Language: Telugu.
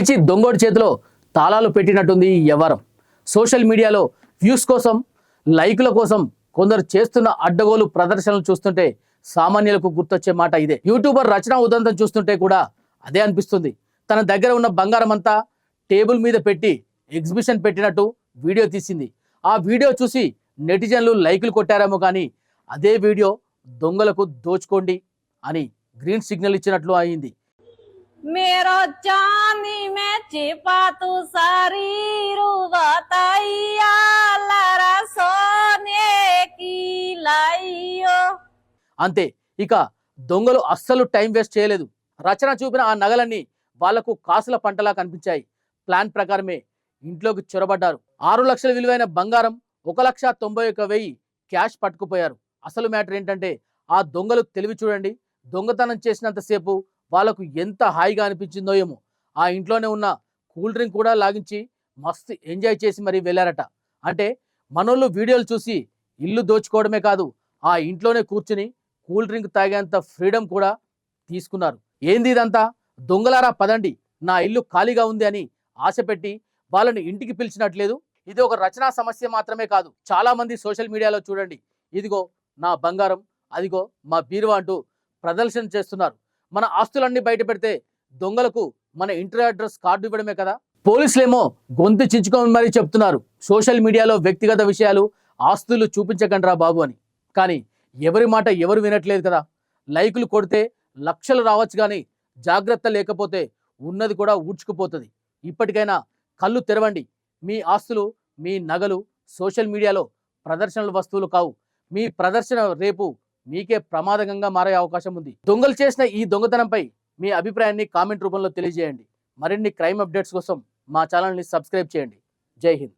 పిలిచి దొంగోడి చేతిలో తాళాలు పెట్టినట్టుంది ఈ వ్యవహారం. సోషల్ మీడియాలో వ్యూస్ కోసం, లైకుల కోసం కొందరు చేస్తున్న అడ్డగోలు ప్రదర్శనలు చూస్తుంటే సామాన్యులకు గుర్తొచ్చే మాట ఇదే. యూట్యూబర్ రచన ఉదంతం చూస్తుంటే కూడా అదే అనిపిస్తుంది. తన దగ్గర ఉన్న బంగారం అంతా టేబుల్ మీద పెట్టి ఎగ్జిబిషన్ పెట్టినట్టు వీడియో తీసింది. ఆ వీడియో చూసి నెటిజన్లు లైకులు కొట్టారేమో కానీ అదే వీడియో దొంగలకు దోచుకోండి అని గ్రీన్ సిగ్నల్ ఇచ్చినట్లు అయింది. मेरो चांदी में छिपा तू शरीर बताइया लरा सोने की लाइयो. అంతే, ఇక దొంగలు అస్సలు టైం వేస్ట్ చేయలేదు. రచన చూపిన ఆ నగలన్నీ వాళ్లకు కాసుల పంటలా కనిపించాయి. ప్లాన్ ప్రకారమే ఇంట్లోకి చొరబడ్డారు. 6 లక్షల విలువైన బంగారం, 1,91,000 క్యాష్ పట్టుకుపోయారు. అసలు మ్యాటర్ ఏంటంటే ఆ దొంగలు తెలివి చూడండి. దొంగతనం చేసినంతసేపు వాళ్ళకు ఎంత హాయిగా అనిపించిందో ఏమో. ఆ ఇంట్లోనే ఉన్న కూల్ డ్రింక్ కూడా లాగించి మస్తు ఎంజాయ్ చేసి మరీ వెళ్ళారట. అంటే మనోళ్ళు వీడియోలు చూసి ఇల్లు దోచుకోవడమే కాదు, ఆ ఇంట్లోనే కూర్చుని కూల్ డ్రింక్ తాగేంత ఫ్రీడమ్ కూడా తీసుకున్నారు. ఏంది ఇదంతా? దొంగలారా పదండి, నా ఇల్లు ఖాళీగా ఉంది అని ఆశ పెట్టి వాళ్ళని ఇంటికి పిలిచినట్లేదు. ఇది ఒక రచనా సమస్య మాత్రమే కాదు. చాలా మంది సోషల్ మీడియాలో చూడండి, ఇదిగో నా బంగారం, అదిగో మా బీరువా అంటూ ప్రదర్శన చేస్తున్నారు. మన ఆస్తులన్నీ బయట పెడితే దొంగలకు మన ఇంటర్ అడ్రస్ కార్డు ఇవ్వడమే కదా. పోలీసులేమో గొంతు చించుకొని మరీ చెప్తున్నారు, సోషల్ మీడియాలో వ్యక్తిగత విషయాలు, ఆస్తులు చూపించకండిరా బాబు అని. కానీ ఎవరి మాట ఎవరు వినట్లేదు కదా. లైకులు కొడితే లక్షలు రావచ్చు కానీ జాగ్రత్త లేకపోతే ఉన్నది కూడా ఊడ్చుకుపోతుంది. ఇప్పటికైనా కళ్ళు తెరవండి. మీ ఆస్తులు, మీ నగలు సోషల్ మీడియాలో ప్రదర్శనల వస్తువులు కావు. మీ ప్రదర్శన రేపు మీకే ప్రమాదకంగా మారే అవకాశం ఉంది. దొంగలు చేసిన ఈ దొంగతనంపై మీ అభిప్రాయాన్ని కామెంట్ రూపంలో తెలియజేయండి. మరిన్ని క్రైమ్ అప్డేట్స్ కోసం మా ఛానల్ని సబ్స్క్రైబ్ చేయండి. జై హింద్.